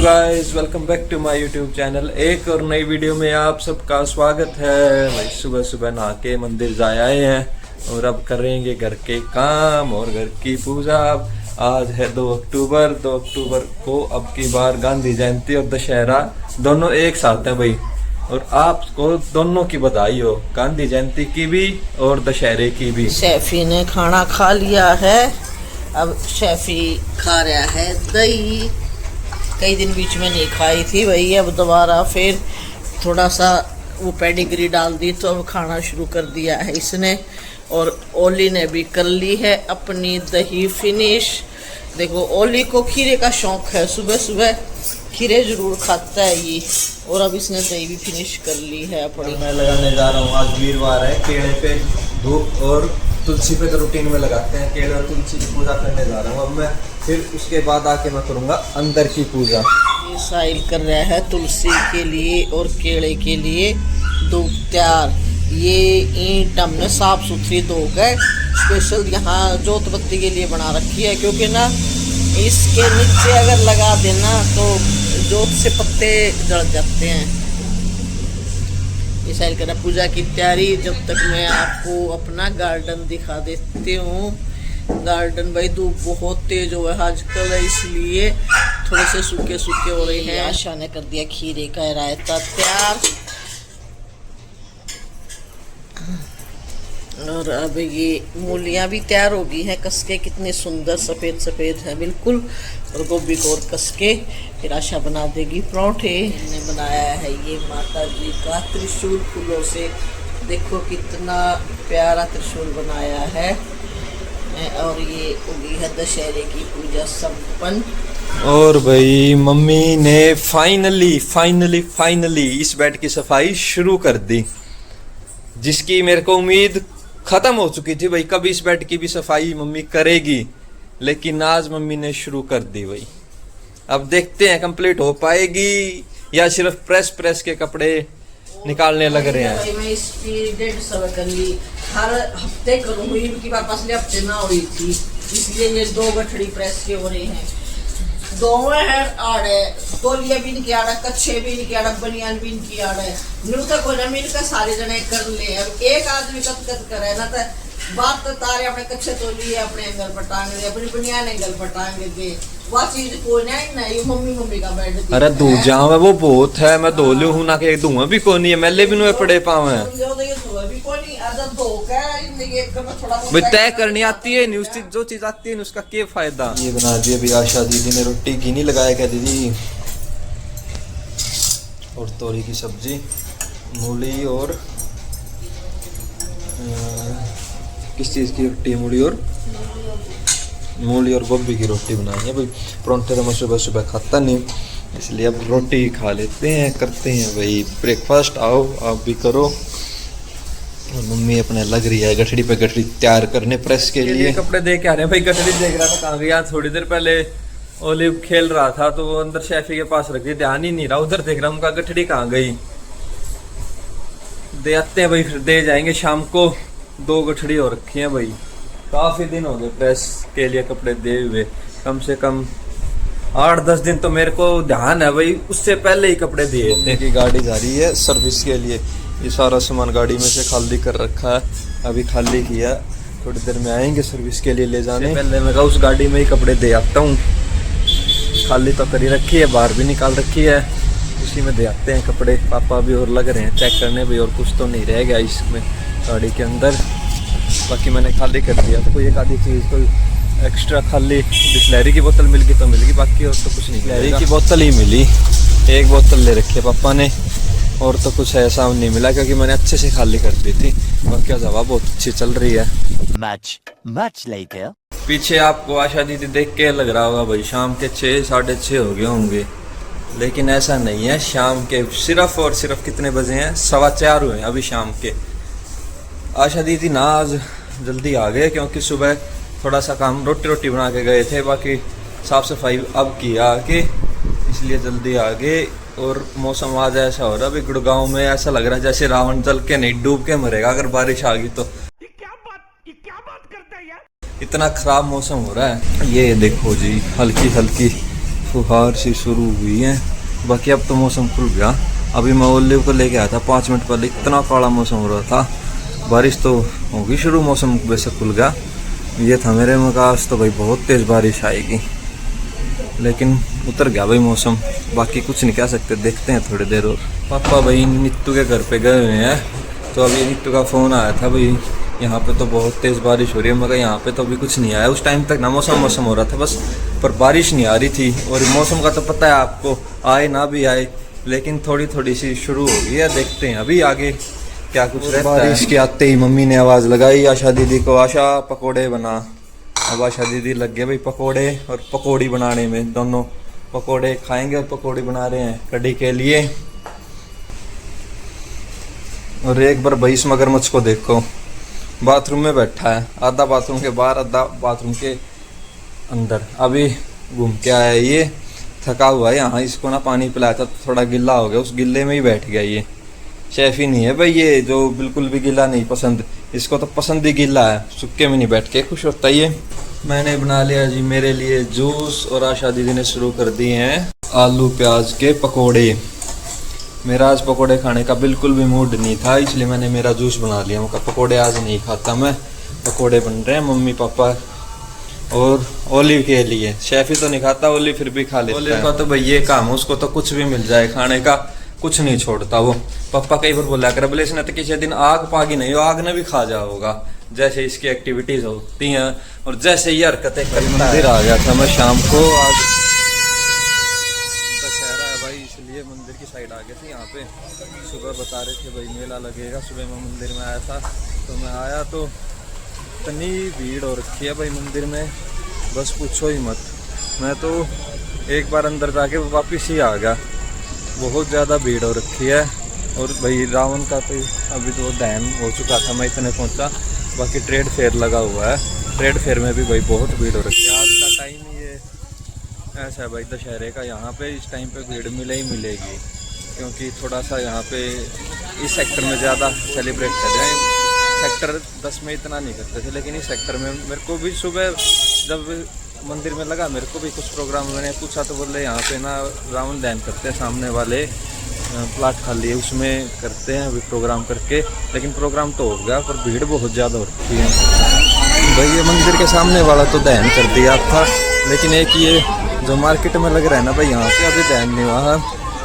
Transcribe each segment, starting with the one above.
Guys, welcome back to my YouTube channel. एक और नई वीडियो में आप सबका स्वागत है। भाई सुबह सुबह नहा के मंदिर जा आए हैं और अब करेंगे घर के काम और घर की पूजा। आज है 2 अक्टूबर। 2 अक्टूबर को अब की बार गांधी जयंती और दशहरा दोनों एक साथ हैं भाई, और आपको दोनों की बधाई हो, गांधी जयंती की भी और दशहरे की भी। शेफी ने खाना खा लिया है। अब शेफी खा रहा है दही। कई दिन बीच में नहीं खाई थी भाई, अब दोबारा फिर थोड़ा सा वो पेडिग्री डाल दी तो अब खाना शुरू कर दिया है इसने। और ओली ने भी कर ली है अपनी दही फिनिश। देखो, ओली को खीरे का शौक है, सुबह सुबह खीरे जरूर खाता है ये, और अब इसने दही भी फिनिश कर ली है अपनी। मैं लगाने जा रहा हूँ, आज वीरवार है, केले पे धूप और तुलसी पे तो रूटीन में लगाते हैं, केले और तुलसी की पूजा करने जा रहा हूँ अब मैं। फिर उसके बाद आके मैं करूँगा अंदर की पूजा। ये साइल कर रहा है तुलसी के लिए और केले के लिए धूप तैयार। ये ईंट हमने साफ सुथरी धोकर स्पेशल यहाँ जोत बत्ती के लिए बना रखी है, क्योंकि ना इसके नीचे अगर लगा देना तो जोत से पत्ते जड़ जाते हैं। ये साइल कर पूजा की तैयारी। जब तक मैं आपको अपना गार्डन दिखा देती हूँ। गार्डन भाई धूप बहुत तेज हुआ है आजकल, इसलिए थोड़े से सूखे सूखे हो रहे हैं। आशा ने कर दिया खीरे का रायता तैयार, और अब ये मूलियाँ भी तैयार हो गई हैं कस के, कितने सुंदर सफ़ेद सफ़ेद है बिल्कुल। और गोभी को और कस के फिर आशा बना देगी पराठे। हमने बनाया है ये माता जी का त्रिशूल फूलों से, देखो कितना प्यारा त्रिशूल बनाया है। और ये होगी है दशहरे की पूजा संपन्न। और भाई मम्मी ने फाइनली इस बेड की सफाई शुरू कर दी, जिसकी मेरे को उम्मीद खत्म हो चुकी थी भाई, कभी इस बेड की भी सफाई मम्मी करेगी, लेकिन आज मम्मी ने शुरू कर दी भाई। अब देखते हैं कंप्लीट हो पाएगी या सिर्फ प्रेस के कपड़े निकालने लग रहे हैं। मैं इसकी 150 कर ली, हर हफ्ते करूँगी, इनकी बार पिछले हफ्ते ना हुई थी, इसलिए ये 2 गठड़ी प्रेस के हो रहे हैं। दोनों है आड़े, तोलिया भी इनकी आड़ा, कच्छे भी इनकी आड़ा, बनियान भी इनकी आड़े। न्यूता को ना मिलकर सारे जने कर ले। अब एक आदमी कद करे ना तो बात तो तारे अपने कच्छे तोलिए अपने एंगल पर टांग दे, अपनी बनियान एंगल पर टांग दे, वह चीज को नहीं मम्मी का बैठ। अरे धो जाओ वो बहुत है, मैं धो लू हूं ना कि धुआं भी कोनी है, मैले भी नुए पड़े पावे भाई। तय करनी आती है नहीं, उस जो चीज आती है उसका क्या फायदा। ये बना दिया अभी आशा दीदी ने रोटी, घी नहीं लगाया क्या दीदी। और तोरी की सब्जी, मूली और किस चीज़ की रोटी है, मूली और गोभी की रोटी बनाई है भाई। परांठे तो मैं सुबह सुबह खाता नहीं, इसलिए अब रोटी खा लेते हैं, करते हैं भाई ब्रेकफास्ट। आओ आप भी करो। और मम्मी अपने लग रही है गठड़ी पे गठड़ी तैयार करने प्रेस के लिए। कपड़े देख के आ रहे हैं भाई। गठड़ी देख रहा था कहाँ गया, थोड़ी देर पहले ओलिव खेल रहा था तो वो अंदर शेफी के पास रख दी, ध्यान ही नहीं रहा, उधर देख रहा हूँ उनका गठड़ी कहाँ गई। दे आते हैं भाई, फिर दे जाएंगे शाम को। 2 गठड़ी हो रखी हैं भाई, काफ़ी दिन हो गए प्रेस के लिए कपड़े दे हुए, कम से कम 8-10 दिन तो मेरे को ध्यान है भाई, उससे पहले ही कपड़े दिए थे। की गाड़ी जा रही है सर्विस के लिए, ये सारा सामान गाड़ी में से खाली कर रखा है, अभी खाली किया, थोड़ी देर में आएंगे सर्विस के लिए ले जाने। पहले मैं उस गाड़ी में ही कपड़े दे आता हूँ, खाली तो करी रखी है, बाहर भी निकाल रखी है, उसी में दे आते हैं कपड़े। पापा भी और लग रहे हैं चेक करने भी, और कुछ तो नहीं रह गया इसमें गाड़ी के अंदर, बाकी मैंने खाली कर दिया। तो कोई एक आधी चीज़, कोई एक्स्ट्रा खाली बिस्लरी की बोतल मिल गई तो मिल गई, बाकी और तो कुछ नहीं। बिस्लरी की बोतल ही मिली, 1 बोतल ले रखी है पापा ने, और तो कुछ ऐसा नहीं मिला क्योंकि मैंने अच्छे से खाली कर दी थी। बाकी हवा बहुत अच्छी चल रही है। much later. पीछे आपको आशा दीदी देख के लग रहा होगा भाई शाम के 6-6:30 हो गए होंगे, लेकिन ऐसा नहीं है। शाम के सिर्फ और सिर्फ कितने बजे हैं, 4:15 हुए हैं अभी शाम के। आशा दीदी ना आज जल्दी आ गए, क्योंकि सुबह थोड़ा सा काम रोटी बना के गए थे, बाकी साफ़ सफाई अब किया आके, इसलिए जल्दी आ गए। और मौसम आज ऐसा हो रहा है अभी गुड़गांव में, ऐसा लग रहा है जैसे रावण जल के नहीं डूब के मरेगा अगर बारिश आ गई तो। ये क्या बात करता है यार, इतना ख़राब मौसम हो रहा है। ये देखो जी, हल्की फुहार सी शुरू हुई है। बाकी अब तो मौसम खुल गया। अभी मैं ओलिव को लेके आया था 5 मिनट पहले, इतना काला मौसम हो रहा था। बारिश तो होगी शुरू, मौसम वैसे खुल गया। ये था मेरे में का आज तो भाई बहुत तेज़ बारिश आएगी, लेकिन उतर गया भाई मौसम। बाकी कुछ नहीं कह सकते, देखते हैं थोड़ी देर और। पापा भाई नीतू के घर पे गए हुए हैं, तो अभी नीतू का फ़ोन आया था भाई यहाँ पे तो बहुत तेज़ बारिश हो रही है। मगर यहाँ पे तो अभी कुछ नहीं आया। उस टाइम तक ना मौसम हो रहा था बस, पर बारिश नहीं आ रही थी। और मौसम का तो पता है आपको, आए ना भी आए, लेकिन थोड़ी थोड़ी सी शुरू हो गई है। देखते हैं अभी आगे क्या कुछ रहता है। बारिश के आते ही मम्मी ने आवाज़ लगाई आशा दीदी को, आशा पकोड़े बना। अब आशा दीदी लग गए भाई पकोड़े और पकौड़ी बनाने में। दोनों पकोड़े खाएंगे और पकौड़ी बना रहे हैं कढ़ी के लिए। और एक बार भाई इस मगरमच्छ को देखो, बाथरूम में बैठा है, आधा बाथरूम के बाहर आधा बाथरूम के अंदर। अभी घूम के आया ये, थका हुआ है। यहाँ इसको ना पानी पिलाया था, थोड़ा गिल्ला हो गया, उस गिल्ले में ही बैठ गया। ये शेफ ही नहीं है भाई ये, जो बिल्कुल भी गिल्ला नहीं पसंद, इसको तो पसंद ही गिल्ला है, सूखे में नहीं बैठ के खुश होता ये। मैंने बना लिया जी मेरे लिए जूस, और आशा दीदी ने शुरू कर दिए हैं आलू प्याज के पकोड़े। मेरा आज पकोड़े खाने का बिल्कुल भी मूड नहीं था, इसलिए मैंने मेरा जूस बना लिया। मगर पकोड़े आज नहीं खाता मैं। पकोड़े बन रहे हैं मम्मी पापा और ओलिव के लिए। शेफ ही तो नहीं खाता, ओलिव फिर भी खा लेता है। ओलिव का तो भाई ये काम है, उसको तो कुछ भी मिल जाए खाने का, कुछ नहीं छोड़ता वो। पापा कई बार बोला कर बोले इसने तो किसी दिन आग पागी नहीं हो, आग ने भी खा जाओगा, जैसे इसकी एक्टिविटीज होती हैं और जैसे ये हरकतें करता है। मंदिर आ गया था मैं शाम को, आज दशहरा है भाई, इसलिए मंदिर की साइड आ गए थे। यहाँ पे सुबह बता रहे थे भाई मेला लगेगा, सुबह मैं मंदिर में आया था। तो मैं आया तो इतनी भीड़ हो रखी है भाई मंदिर में, बस पूछो ही मत। मैं तो एक बार अंदर जाके वापस ही आ गया, बहुत ज़्यादा भीड़ हो रखी है। और भाई रावण का तो अभी तो दहन हो चुका था, मैं इतने पहुंचा। बाकी ट्रेड फेयर लगा हुआ है, ट्रेड फेयर में भी भाई बहुत भीड़ हो रखी है। आज का टाइम ये ऐसा है भाई दशहरे का, यहाँ पे इस टाइम पे भीड़ मिले ही मिलेगी, क्योंकि थोड़ा सा यहाँ पे इस सेक्टर में ज़्यादा सेलिब्रेट कर रहे हैं। सेक्टर 10 में इतना नहीं करते थे, लेकिन इस सेक्टर में मेरे को भी सुबह जब मंदिर में लगा, मेरे को भी कुछ प्रोग्राम मैंने पूछा तो बोले यहाँ पे ना रावण दहन करते हैं, सामने वाले प्लाट खाली है उसमें करते हैं अभी प्रोग्राम करके। लेकिन प्रोग्राम तो हो गया, पर भीड़ बहुत ज़्यादा हो रही है भाई। ये मंदिर के सामने वाला तो दहन कर दिया था, लेकिन एक ये जो मार्केट में लग रहा है ना भाई, यहाँ पे अभी दहन नहीं हुआ है,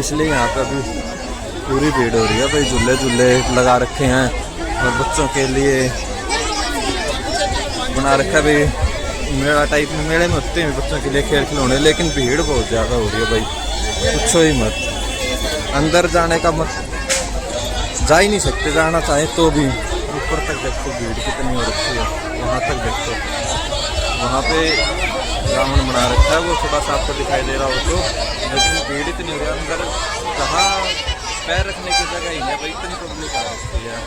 इसलिए यहाँ पे अभी पूरी भीड़ हो रही है भाई। झूले झूले लगा रखे हैं और बच्चों के लिए बना रखा है भाई, मेला टाइप में। मेले में होते हैं बच्चों के लिए खेल खिलौने, लेकिन भीड़ बहुत ज़्यादा हो रही है भाई, पूछो ही मत। अंदर जाने का मत, जा ही नहीं सकते, जाना चाहे तो भी। ऊपर तक देखो भीड़ कितनी हो रखी है, वहाँ तक देखो, वहाँ पे रावण बना रखा है, वो थोड़ा सा आपको दिखाई दे रहा हो तो। लेकिन भीड़ इतनी हो रही है, अंदर कहाँ पैर रखने की जगह ही है भाई, इतनी पब्लिक आ रखी है।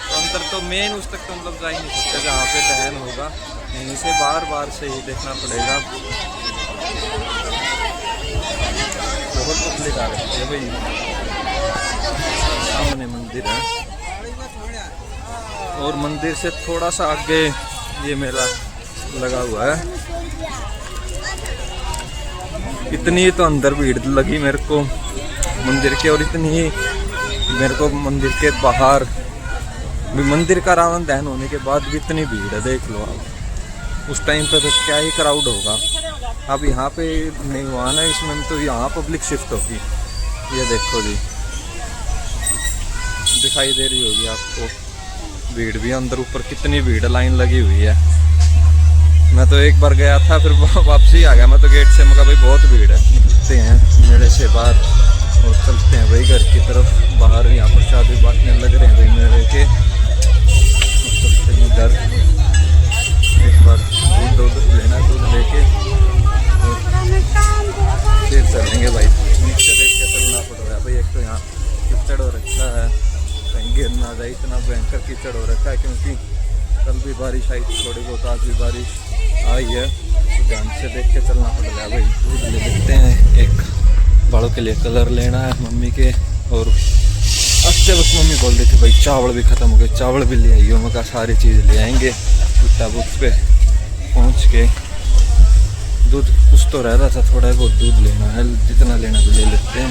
तो अंदर तो मेन उस तक तो मतलब जा ही नहीं सकते, जहाँ पे दहन होगा यहीं से बार बार से ही देखना पड़ेगा। बहुत पब्लिक आ रही है भाई, सामने मंदिर है और मंदिर से थोड़ा सा आगे ये मेला लगा हुआ है। इतनी तो अंदर भीड़ लगी मेरे को मंदिर के, और इतनी मेरे को मंदिर के बाहर भी, मंदिर का रावण दहन होने के बाद भी इतनी भीड़ है, देख लो आप। उस टाइम पे तो क्या ही क्राउड होगा। अब यहाँ पे नहीं हुआ ना इसमें, तो यहाँ पब्लिक शिफ्ट होगी। ये देखो जी, दिखाई दे रही होगी आपको भीड़ भी अंदर, ऊपर कितनी भीड़, लाइन लगी हुई है। मैं तो एक बार गया था, फिर वापसी आ गया मैं तो गेट से। मगर भाई बहुत भीड़ है। निकलते हैं मेले से बाहर और चलते हैं भाई घर की तरफ। बाहर यहाँ प्रसाद भी बांटने लग रहे हैं भाई मेले के, चलते हैं घर। एक बार दूध लेना, दूध लेके फिर चलेंगे भाई। नीचे देख के चलना पड़ रहा है भाई, एक तो यहाँ कीचड़ हो रखा है, कहीं गिर ना जाए, इतना भयंकर कीचड़ हो रखा है। क्योंकि कल भी बारिश आई थी थोड़ी बहुत, आज भी बारिश आई है, तो ध्यान से देख के चलना पड़ रहा है भाई। दूध ले लेते हैं, एक बालों के लिए कलर लेना है मम्मी के। और अच्छे बस मम्मी बोल रही थी भाई चावल भी ख़त्म हो गए, चावल भी ले आइयो। मैं कहा सारी चीज़ ले आएंगे। गुट्टा बुक पे पहुँच के दूध कुछ तो रह रहा था, थोड़ा बहुत दूध लेना है, जितना लेना भी ले लेते हैं।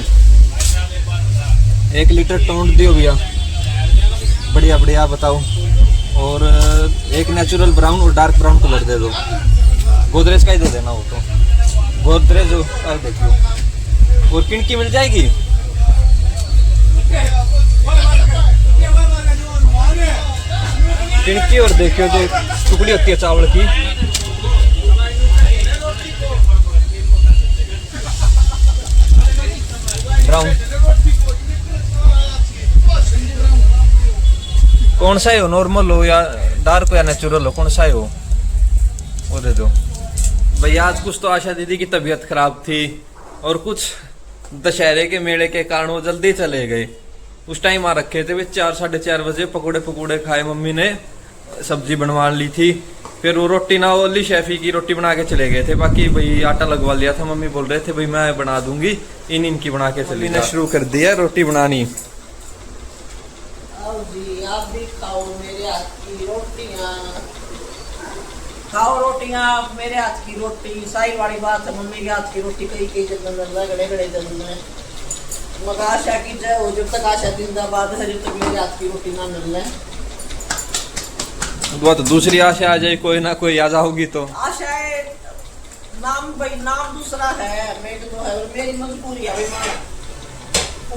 1 लीटर टोंड दियो भैया, बढ़िया बढ़िया बताओ। और एक नेचुरल ब्राउन और डार्क ब्राउन कलर दे दो। गोदरेज का ही दे देना वो तो, गोदरेज देखियो। और किनकी मिल जाएगी? किनकी और देखियो जो टुकड़ी होती है चावल की। ब्राउन कौन सा हो, नॉर्मल हो या डार्क हो या नेचुरल हो, कौन सा हो वो दे दो भाई। आज कुछ तो आशा दीदी की तबीयत खराब थी और कुछ दशहरे के मेले के कारण वो जल्दी चले गए। उस टाइम आ रखे थे वे 4 साढ़े 4 बजे। पकौड़े खाए मम्मी ने, सब्जी बनवा ली थी। फिर वो रोटी ना ओली शेफी की रोटी बना के चले गए थे। बाकी भाई आटा लगवा लिया था, मम्मी बोल रहे थे भाई मैं बना दूंगी, इनकी बना के चली ने शुरू कर दिया रोटी बनानी। आओ जी आप भी खाओ मेरे हाथ की रोटियां, खाओ रोटियां मेरे हाथ की रोटी। सही वाली बात है, मम्मी के हाथ की रोटी कई जन्म गड़े जन्म में मगर आशा की जय हो। जब तक आशा जिंदाबाद है, जब तक मेरे हाथ की रोटी ना मिल रहा है। तो दूसरी आशा आ जाए, कोई ना कोई आ जाओगी तो। आशा है नाम भाई, नाम दूसरा है, मेरे तो है मेरी मजबूरी है।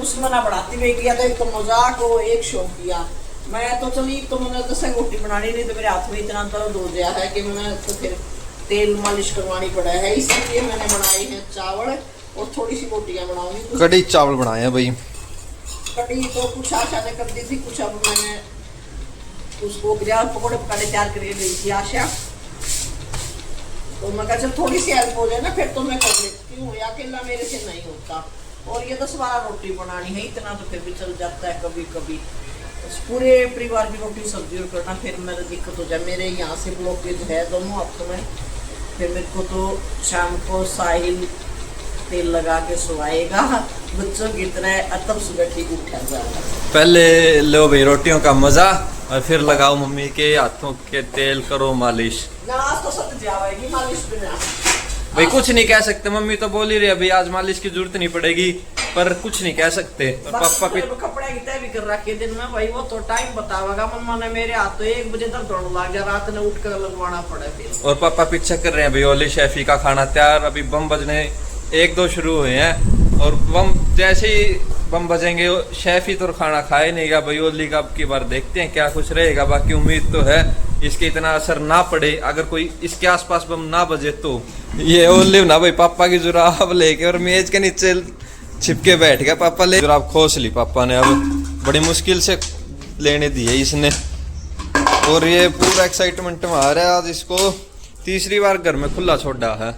उसमें ना बढ़ाती हुई किया तो एक तो मजाक हो, एक शौक किया। मैं तो चली तो मैंने 10 रोटी बनानी, नहीं तो मेरे हाथ में इतना दर्द हो गया है कि मैंने तो फिर तेल मालिश करवानी पड़ा है। इसलिए मैंने बनाए हैं चावल और थोड़ी सी रोटियां बनाऊंगी। कड़ी चावल बनाए हैं भाई। कड़ी तो कुछ आशा ने कर दी थी, कुछ अब मैंने उसको पकौड़े पकाने तैयार करके गई थी आशा। तो मैं कहा चल थोड़ी सी हेल्प हो जाए ना, फिर तो मैं कर लेती हूँ, अकेला मेरे से नहीं होता। और ये 10-12 रोटी बनानी है, इतना तो फिर भी चल जाता है कभी कभी। पूरे परिवार की रोटी सब्जी और करना फिर मेरे दिक्कत हो जाए। मेरे यहाँ से ब्लॉकेज है दोनों हाथों में, फिर मेरे को तो शाम को साहिल तेल लगा के सुलाएगा बच्चों की तरह, तब सुबह ठीक उठा जाएगा। पहले लो भाई रोटियों का मजा और फिर लगाओ मम्मी के हाथों के तेल, करो मालिश। ना आज तो सब जाएगी मालिश बिना भाई कुछ नहीं कह सकते, मम्मी तो बोल ही रही अभी आज मालिश की जरूरत नहीं पड़ेगी, पर कुछ नहीं कह सकते। और पापा भी कपड़े की तय भी कर रखे दिन में भाई, वो तो टाइम बतावेगा। मम्मा ने मेरे हाथ तो 1 बजे तक दौड़ लग गया, रात ने उठ कर लगवाना पड़ा फिर। और पापा पीछे कर रहे हैं भाई, ओली शेफी का खाना तैयार। अभी बम बजने 1-2 शुरू हुए हैं और बम जैसे ही बम बजेंगे शेफी तो खाना खाए नहीं गा भाई। ओली का अब की बार देखते हैं क्या कुछ रहेगा। बाकी उम्मीद तो है इसके इतना असर ना पड़े, अगर कोई इसके आसपास बम ना बजे तो। ये ओली ना भाई पापा की जुराब लेके और मेज के नीचे छिपके बैठ गया पापा। ले जुराब खोस ली पापा ने, अब बड़ी मुश्किल से लेने दी है इसने। और ये पूरा एक्साइटमेंट में आ रहा है आज। इसको 3री बार घर में खुला छोड़ा है।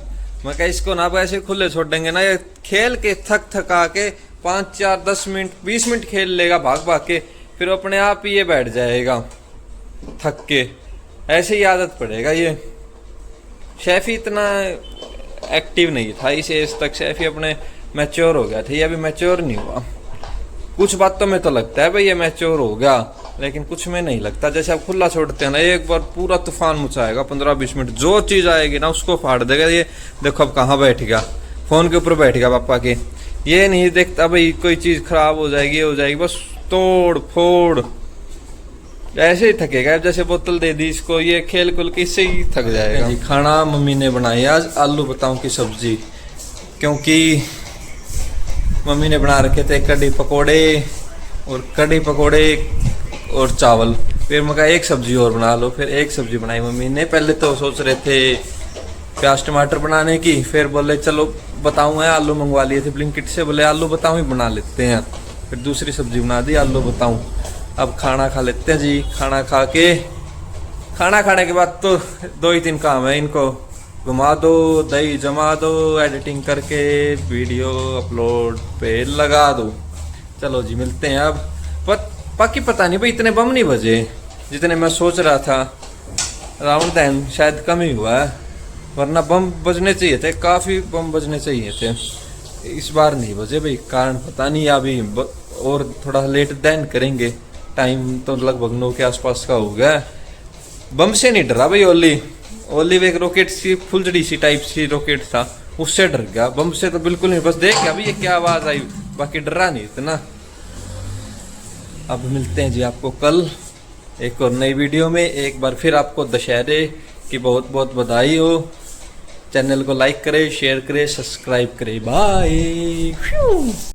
मैं कह इसको ना ऐसे खुले छोड़ेंगे ना, ये खेल के थका के 5, 4, 10 मिनट 20 मिनट खेल लेगा भाग के, फिर अपने आप ही ये बैठ जाएगा थक के। ऐसे ही आदत पड़ेगा ये। शेफी इतना एक्टिव नहीं था इस एज तक, शेफी अपने मैच्योर हो गया था, ये अभी मैच्योर नहीं हुआ। कुछ बातों में तो लगता है भाई ये मैच्योर हो गया, लेकिन कुछ में नहीं लगता। जैसे आप खुला छोड़ते हैं ना, एक बार पूरा तूफान मचाएगा 15-20 मिनट, जो चीज आएगी ना उसको फाड़ देगा। ये देखो अब कहाँ बैठ गया, फोन के ऊपर बैठ गया पापा के। ये नहीं देखता भाई कोई चीज खराब हो जाएगी, बस तोड़ फोड़। ऐसे ही थकेगा, जैसे बोतल दे दी इसको, ये खेल खुल के इससे ही थक जाएगा। खाना मम्मी ने बनाई आज आलू बताऊं की सब्जी, क्योंकि मम्मी ने बना रखे थे कड़ी पकोड़े और चावल। फिर मैं कहा एक सब्जी और बना लो, फिर एक सब्जी बनाई मम्मी ने। पहले तो सोच रहे थे प्याज टमाटर बनाने की, फिर बोले चलो बताऊं है, आलू मंगवा लिए थे ब्लिंकिट से, बोले आलू बताऊं ही बना लेते हैं। फिर दूसरी सब्जी बना दी आलू बताऊं। अब खाना खा लेते हैं जी। खाना खाने के बाद तो 2 ही 3 काम है, इनको घुमा दो, दही जमा दो, एडिटिंग करके वीडियो अपलोड पे लगा दो। चलो जी मिलते हैं अब। बाकी पता नहीं भाई इतने बम नहीं बजे जितने मैं सोच रहा था। राउंड दैन शायद कम ही हुआ है, वरना बम बजने चाहिए थे, काफ़ी बम बजने चाहिए थे। इस बार नहीं बजे भाई, कारण पता नहीं। अभी और थोड़ा लेट दैन करेंगे, टाइम तो लगभग 9 के आसपास का हो गया। बम से नहीं डरा भाई ओली, ओलिव एक रॉकेट सी फुलझड़ी सी टाइप सी रॉकेट था, उससे डर गया। बम से तो बिल्कुल नहीं, बस देख गया अभी ये क्या आवाज आई, बाकी डरा नहीं इतना। अब मिलते हैं जी आपको कल एक और नई वीडियो में। एक बार फिर आपको दशहरे की बहुत बहुत बधाई हो। चैनल को लाइक करें, शेयर करें, सब्सक्राइब करें। बाय।